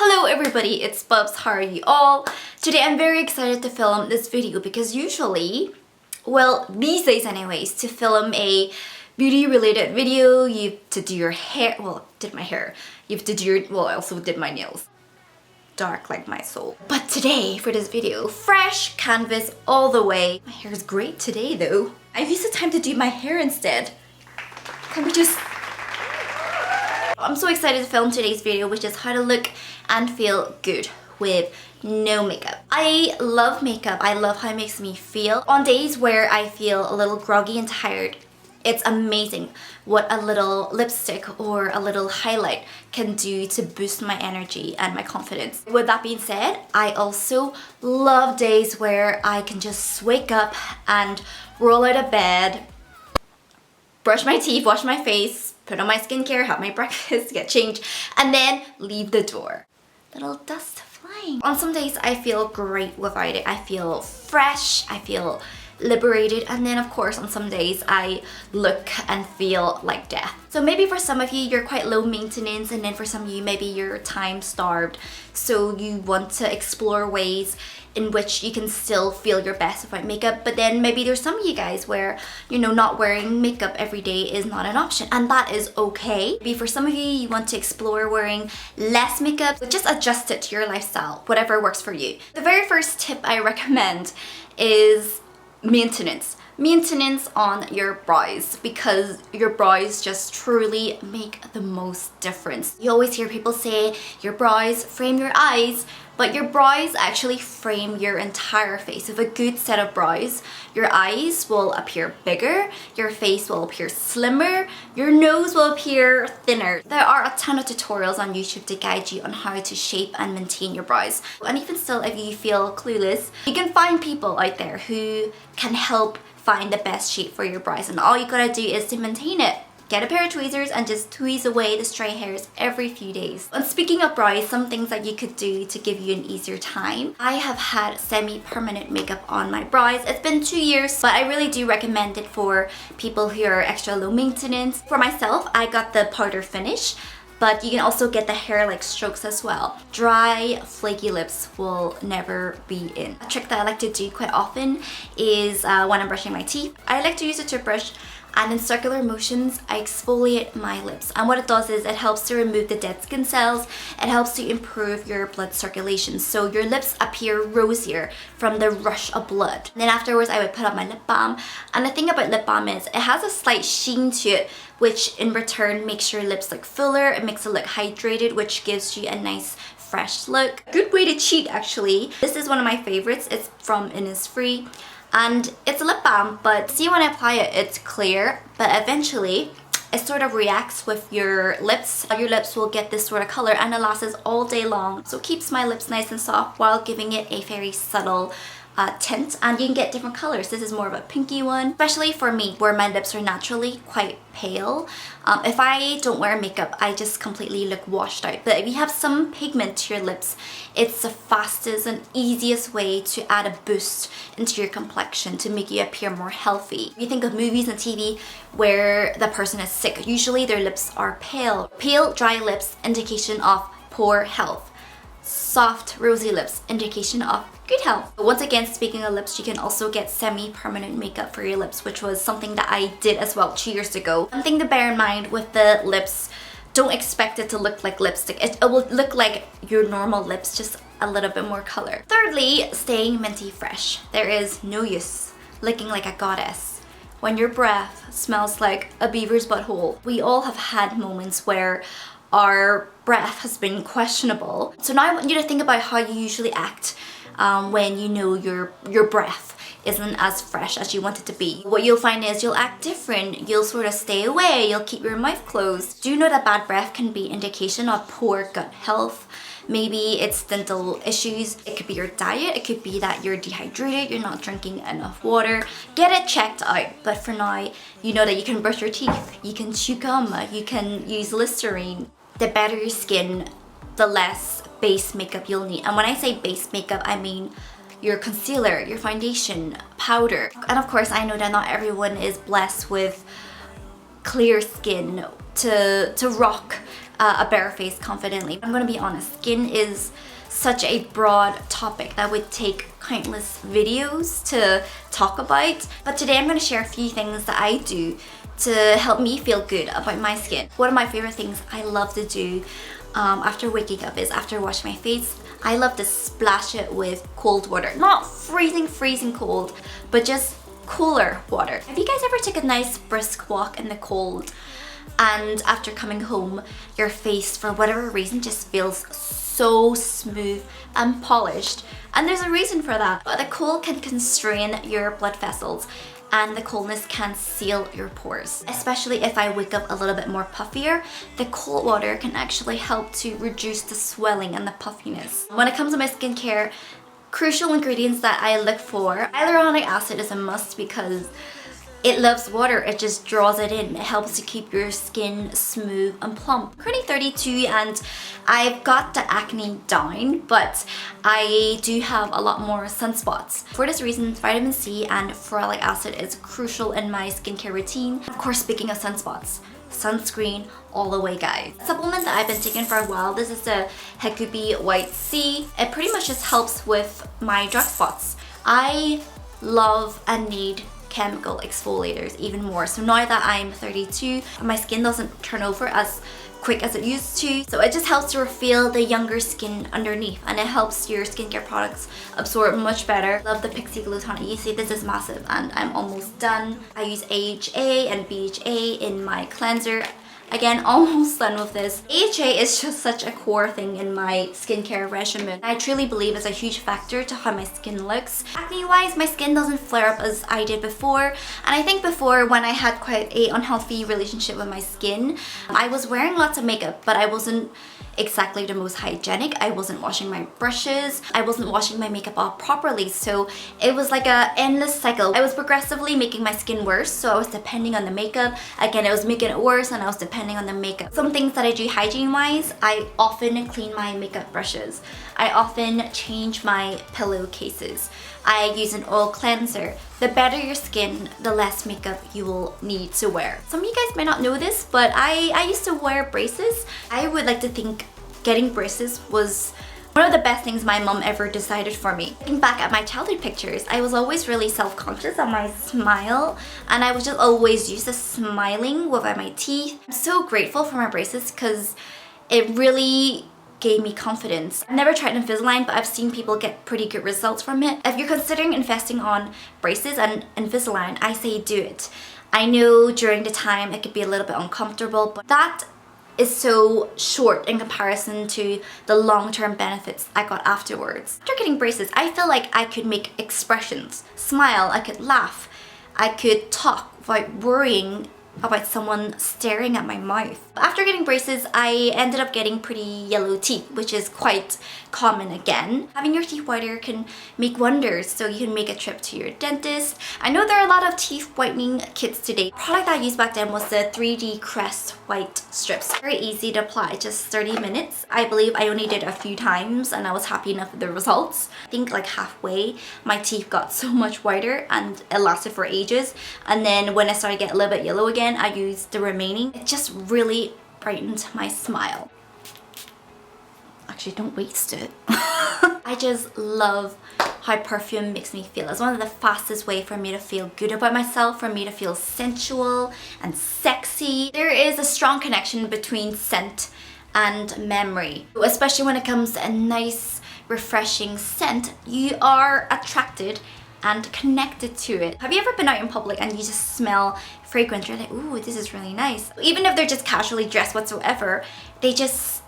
Hello everybody, it's Bubs. How are you all? Today I'm very excited to film this video because usually, well, these days anyways, to film a beauty related video, you have to do your hair, well, did my hair. You have to do your, well, I also did my nails. Dark like my soul. But today, for this video, fresh canvas all the way. My hair is great today though. I've used the time to do my hair instead. Can we just... I'm so excited to film today's video, which is how to look and feel good with no makeup. I love makeup. I love how it makes me feel. On days where I feel a little groggy and tired, it's amazing what a little lipstick or a little highlight can do to boost my energy and my confidence. With that being said, I also love days where I can just wake up and roll out of bed, brush my teeth, wash my face, put on my skincare, have my breakfast, get changed, and then leave the door. Little dust flying. On some days I feel great without it. I feel fresh, I feel liberated, and then of course on some days I look and feel like death. So maybe for some of you you're quite low maintenance, and then for some of you maybe you're time starved, so you want to explore ways in which you can still feel your best without makeup. But then maybe there's some of you guys where, you know, not wearing makeup every day is not an option, and that is okay. Maybe for some of you, you want to explore wearing less makeup, but just adjust it to your lifestyle, whatever works for you. The very first tip I recommend is maintenance. Maintenance on your brows, because your brows just truly make the most difference. You always hear people say your brows frame your eyes, but your brows actually frame your entire face. With a good set of brows, your eyes will appear bigger, your face will appear slimmer, your nose will appear thinner. There are a ton of tutorials on YouTube to guide you on how to shape and maintain your brows. And even still, if you feel clueless, you can find people out there who can help find the best shape for your brows, and all you gotta do is to maintain it. Get a pair of tweezers and just tweeze away the stray hairs every few days. And speaking of brows, some things that you could do to give you an easier time. I have had semi-permanent makeup on my brows. It's been 2 years, but I really do recommend it for people who are extra low maintenance. For myself, I got the powder finish, but you can also get the hair-like strokes as well. Dry, flaky lips will never be in. A trick that I like to do quite often is when I'm brushing my teeth, I like to use a toothbrush, and in circular motions, I exfoliate my lips. And what it does is it helps to remove the dead skin cells. It helps to improve your blood circulation, so your lips appear rosier from the rush of blood. And then afterwards, I would put on my lip balm. And the thing about lip balm is it has a slight sheen to it, which in return makes your lips look fuller. It makes it look hydrated, which gives you a nice fresh look. A good way to cheat actually. This is one of my favorites. It's from Innisfree. And it's a lip balm, but see, when I apply it, it's clear, but eventually it sort of reacts with your lips. Your lips will get this sort of color, and it lasts all day long. So it keeps my lips nice and soft while giving it a very subtle tint, and you can get different colors. This is more of a pinky one, especially for me where my lips are naturally quite pale. If I don't wear makeup, I just completely look washed out. But if you have some pigment to your lips, it's the fastest and easiest way to add a boost into your complexion to make you appear more healthy. You think of movies and TV where the person is sick, usually their lips are pale. Pale, dry lips, indication of poor health. Soft, rosy lips, indication of good health. Once again, speaking of lips, you can also get semi-permanent makeup for your lips, which was something that I did as well 2 years ago. One thing to bear in mind with the lips, don't expect it to look like lipstick. It will look like your normal lips, just a little bit more color. Thirdly, staying minty fresh. There is no use looking like a goddess when your breath smells like a beaver's butthole. We all have had moments where our breath has been questionable. So now I want you to think about how you usually act when you know your breath isn't as fresh as you want it to be. What you'll find is you'll act different. You'll sort of stay away. You'll keep your mouth closed. Do you know that bad breath can be indication of poor gut health? Maybe it's dental issues. It could be your diet. It could be that you're dehydrated. You're not drinking enough water. Get it checked out. But for now, you know that you can brush your teeth. You can chew gum. You can use Listerine. The better your skin, the less base makeup you'll need. And when I say base makeup, I mean your concealer, your foundation, powder. And of course, I know that not everyone is blessed with clear skin to rock a bare face confidently. I'm gonna be honest, skin is such a broad topic that would take countless videos to talk about. But today I'm gonna share a few things that I do to help me feel good about my skin. One of my favorite things I love to do after waking up is after washing my face, I love to splash it with cold water. Not freezing cold, but just cooler water. Have you guys ever taken a nice brisk walk in the cold and after coming home, your face for whatever reason just feels so smooth and polished? And there's a reason for that. But the cold can constrain your blood vessels and the coldness can seal your pores. Especially if I wake up a little bit more puffier, the cold water can actually help to reduce the swelling and the puffiness. When it comes to my skincare, crucial ingredients that I look for, hyaluronic acid is a must because it loves water, it just draws it in. It helps to keep your skin smooth and plump. I'm currently 32 and I've got the acne down, but I do have a lot more sunspots. For this reason, vitamin C and ferulic acid is crucial in my skincare routine. Of course, speaking of sunspots, sunscreen all the way, guys. A supplement that I've been taking for a while, this is the Hakubi White C. It pretty much just helps with my dark spots. I love and need chemical exfoliators even more. So now that I'm 32, my skin doesn't turn over as quick as it used to. So it just helps to refill the younger skin underneath and it helps your skincare products absorb much better. Love the PIXI Glowtion Day Dew. You see, this is massive and I'm almost done. I use AHA and BHA in my cleanser. Again, almost done with this. AHA is just such a core thing in my skincare regimen. I truly believe it's a huge factor to how my skin looks. Acne-wise, my skin doesn't flare up as I did before. And I think before, when I had quite a unhealthy relationship with my skin, I was wearing lots of makeup, but I wasn't exactly the most hygienic. I wasn't washing my brushes. I wasn't washing my makeup off properly. So it was like a endless cycle. I was progressively making my skin worse. So I was depending on the makeup. Again, I was making it worse and I was depending on the makeup. Some things that I do hygiene wise, I often clean my makeup brushes. I often change my pillowcases. I use an oil cleanser. The better your skin, the less makeup you will need to wear. Some of you guys might not know this, but I used to wear braces. I would like to think getting braces was one of the best things my mom ever decided for me. Looking back at my childhood pictures, I was always really self-conscious on my smile and I was just always used to smiling with my teeth. I'm so grateful for my braces because it really gave me confidence. I've never tried Invisalign, but I've seen people get pretty good results from it. If you're considering investing on braces and Invisalign, I say do it. I know during the time it could be a little bit uncomfortable, but that is so short in comparison to the long-term benefits I got afterwards. After getting braces, I feel like I could make expressions, smile, I could laugh, I could talk without worrying about someone staring at my mouth. After getting braces, I ended up getting pretty yellow teeth, which is quite common again. Having your teeth whiter can make wonders, so you can make a trip to your dentist. I know there are a lot of teeth whitening kits today. The product I used back then was the 3D Crest White Strips. Very easy to apply, just 30 minutes. I believe I only did a few times and I was happy enough with the results. I think like halfway, my teeth got so much whiter and it lasted for ages. And then when I started getting a little bit yellow again, I used the remaining. It just really brightened my smile. Actually, don't waste it. I just love how perfume makes me feel. It's one of the fastest way for me to feel good about myself, for me to feel sensual and sexy. There is a strong connection between scent and memory. Especially when it comes to a nice, refreshing scent, you are attracted and connected to it. Have you ever been out in public and you just smell fragrance? You're like, ooh, this is really nice. Even if they're just casually dressed whatsoever, they just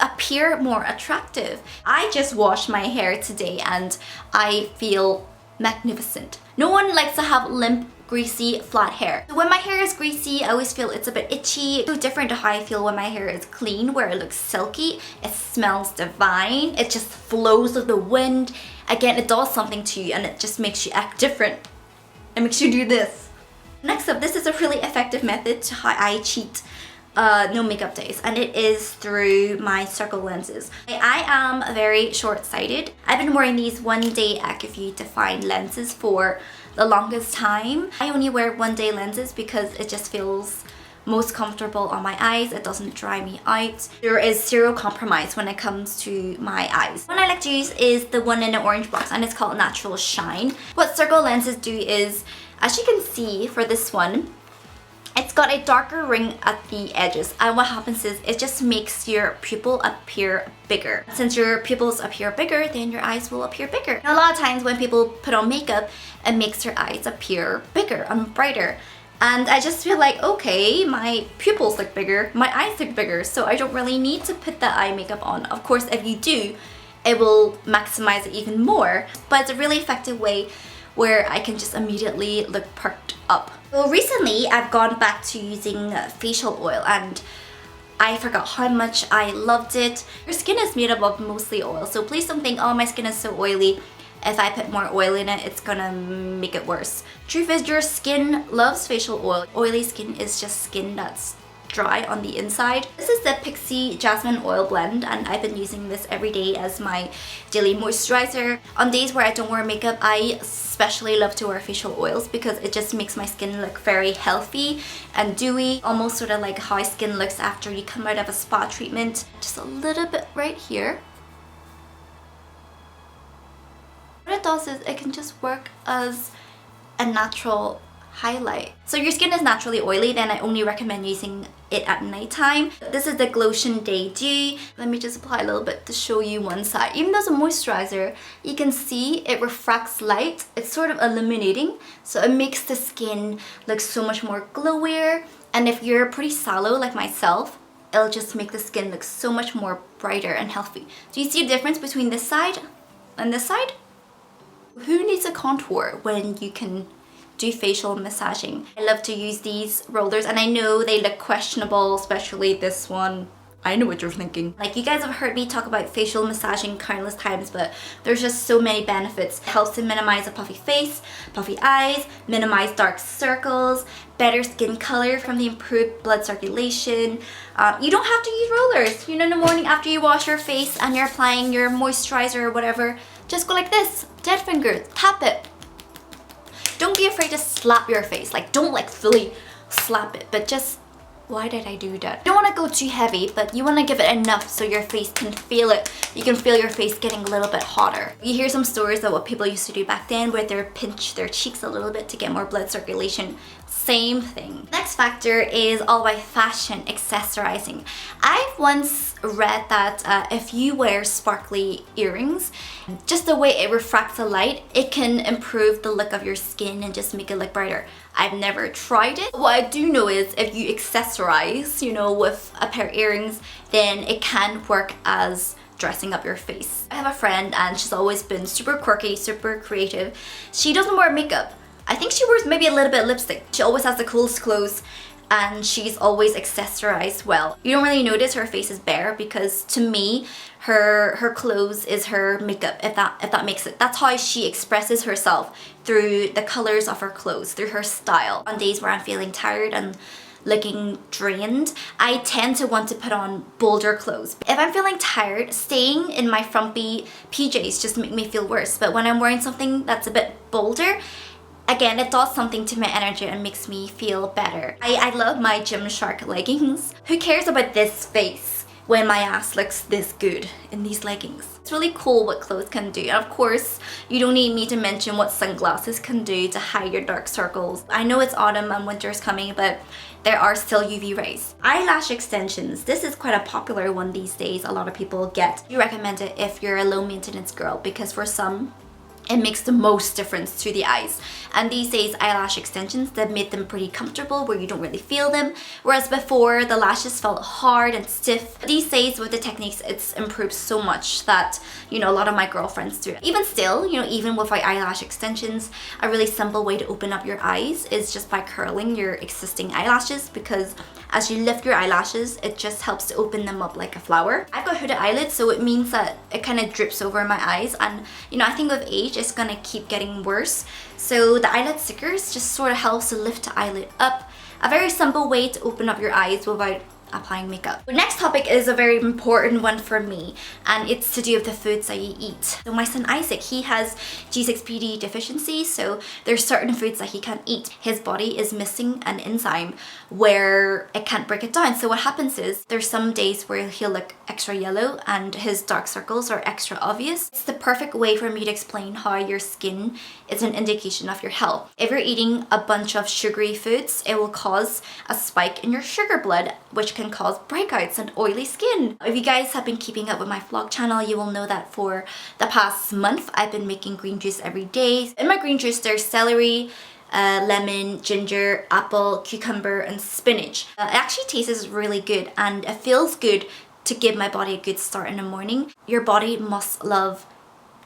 appear more attractive. I just washed my hair today and I feel magnificent. No one likes to have limp, greasy, flat hair. So when my hair is greasy, I always feel it's a bit itchy. It's so different to how I feel when my hair is clean, where it looks silky. It smells divine. It just flows with the wind. Again, it does something to you and it just makes you act different. It makes you do this. Next up, this is a really effective method to how I cheat no makeup days, and it is through my circle lenses. I am very short-sighted. I've been wearing these 1-day ACUVUE defined lenses for the longest time. I only wear 1-day lenses because it just feels most comfortable on my eyes. It doesn't dry me out. There is zero compromise when it comes to my eyes. One I like to use is the one in the orange box, and it's called Natural Shine. What circle lenses do is, as you can see for this one, it's got a darker ring at the edges, and what happens is it just makes your pupil appear bigger. Since your pupils appear bigger, then your eyes will appear bigger. And a lot of times when people put on makeup, it makes their eyes appear bigger and brighter. And I just feel like, okay, my pupils look bigger, my eyes look bigger, so I don't really need to put the eye makeup on. Of course, if you do, it will maximize it even more. But it's a really effective way where I can just immediately look perked up. So recently, I've gone back to using facial oil, and I forgot how much I loved it. Your skin is made up of mostly oil, so please don't think, oh, my skin is so oily. If I put more oil in it, it's gonna make it worse. Truth is, your skin loves facial oil. Oily skin is just skin that's dry on the inside. This is the PIXI Jasmine Oil Blend, and I've been using this every day as my daily moisturizer. On days where I don't wear makeup, I especially love to wear facial oils because it just makes my skin look very healthy and dewy, almost sort of like how skin looks after you come out of a spa treatment. Just a little bit right here. What it does is it can just work as a natural highlight. So your skin is naturally oily, then I only recommend using it at nighttime. This is the Glowtion Day Dew. Let me just apply a little bit to show you one side. Even though it's a moisturizer, you can see it refracts light. It's sort of illuminating, so it makes the skin look so much more glowier. And if you're pretty sallow like myself, it'll just make the skin look so much more brighter and healthy. Do you see a difference between this side and this side? Who needs a contour when you can do facial massaging? I love to use these rollers, and I know they look questionable, especially this one. I know what you're thinking. Like, you guys have heard me talk about facial massaging countless times, but there's just so many benefits. It helps to minimize a puffy face, puffy eyes, minimize dark circles, better skin color from the improved blood circulation. You don't have to use rollers. You know, in the morning after you wash your face and you're applying your moisturizer or whatever, just go like this, dead finger, tap it. Don't be afraid to slap your face. Like, don't like fully slap it, but just, why did I do that? You don't want to go too heavy, but you want to give it enough so your face can feel it. You can feel your face getting a little bit hotter. You hear some stories of what people used to do back then where they pinch their cheeks a little bit to get more blood circulation. Same thing. Next factor is all about fashion accessorizing. I've once read that if you wear sparkly earrings, just the way it refracts the light, it can improve the look of your skin and just make it look brighter. I've never tried it. What I do know is if you accessorize, you know, with a pair of earrings, then it can work as dressing up your face. I have a friend, and she's always been super quirky, super creative. She doesn't wear makeup. I think she wears maybe a little bit of lipstick. She always has the coolest clothes, and she's always accessorized well. You don't really notice her face is bare because, to me, her clothes is her makeup, if that makes it. That's how she expresses herself, through the colors of her clothes, through her style. On days where I'm feeling tired and looking drained, I tend to want to put on bolder clothes. If I'm feeling tired, staying in my frumpy PJs just make me feel worse. But when I'm wearing something that's a bit bolder, again, it does something to my energy and makes me feel better. I love my Gymshark leggings. Who cares about this face when my ass looks this good in these leggings? It's really cool what clothes can do. And of course, you don't need me to mention what sunglasses can do to hide your dark circles. I know it's autumn and winter is coming, but there are still UV rays. Eyelash extensions. This is quite a popular one these days. A lot of people get. You recommend it if you're a low maintenance girl, because for some, it makes the most difference to the eyes. And these days, eyelash extensions, they've made them pretty comfortable where you don't really feel them. Whereas before, the lashes felt hard and stiff. These days, with the techniques, it's improved so much that, you know, a lot of my girlfriends do it. Even still, you know, even with my eyelash extensions, a really simple way to open up your eyes is just by curling your existing eyelashes, because as you lift your eyelashes, it just helps to open them up like a flower. I've got hooded eyelids, so it means that it kind of drips over my eyes, and you know, I think with age, it's gonna keep getting worse. So the eyelid stickers just sort of helps to lift the eyelid up. A very simple way to open up your eyes without applying makeup. The next topic is a very important one for me, and it's to do with the foods that you eat. So my son Isaac, he has G6PD deficiency, so there's certain foods that he can't eat. His body is missing an enzyme where it can't break it down. So what happens is there's some days where he'll look extra yellow and his dark circles are extra obvious. It's the perfect way for me to explain how your skin is an indication of your health. If you're eating a bunch of sugary foods, it will cause a spike in your sugar blood, which can cause breakouts and oily skin. If you guys have been keeping up with my vlog channel, you will know that for the past month, I've been making green juice every day. In my green juice, there's celery, lemon, ginger, apple, cucumber, and spinach. It actually tastes really good and it feels good to give my body a good start in the morning. Your body must love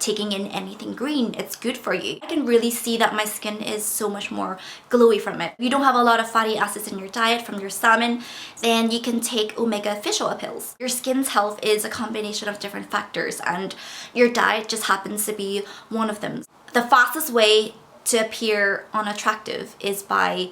taking in anything green. It's good for you. I can really see that my skin is so much more glowy from it. If you don't have a lot of fatty acids in your diet from your salmon, then you can take omega fish oil pills. Your skin's health is a combination of different factors and your diet just happens to be one of them. The fastest way to appear unattractive is by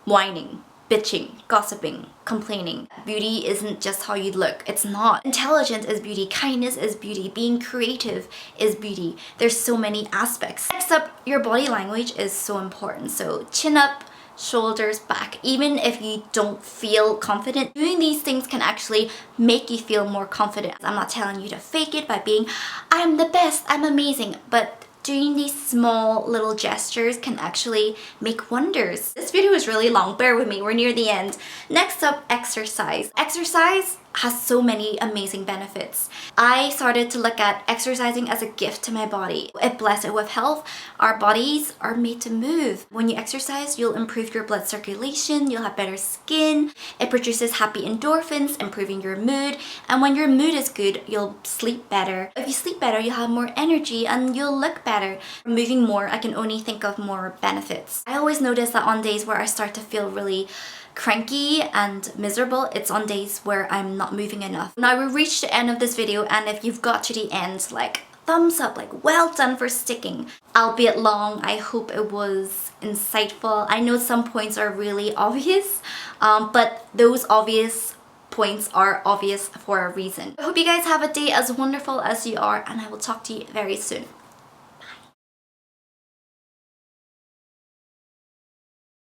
whining, bitching, gossiping, complaining. Beauty isn't just how you look. It's not. Intelligence is beauty. Kindness is beauty. Being creative is beauty. There's so many aspects. Next up, your body language is so important. So chin up, shoulders back. Even if you don't feel confident, doing these things can actually make you feel more confident. I'm not telling you to fake it by being, I'm the best, I'm amazing, but doing these small little gestures can actually make wonders. This video is really long, bear with me, we're near the end. Next up, exercise. Exercise has so many amazing benefits. I started to look at exercising as a gift to my body. It blessed it with health. Our bodies are made to move. When you exercise, you'll improve your blood circulation, you'll have better skin. It produces happy endorphins, improving your mood. And when your mood is good, you'll sleep better. If you sleep better, you'll have more energy and you'll look better. Moving more, I can only think of more benefits. I always notice that on days where I start to feel really cranky and miserable, it's on days where I'm not moving enough. Now we've reached the end of this video, and if you've got to the end, like thumbs up, like well done for sticking. Albeit long, I hope it was insightful. I know some points are really obvious, but those obvious points are obvious for a reason. I hope you guys have a day as wonderful as you are, and I will talk to you very soon.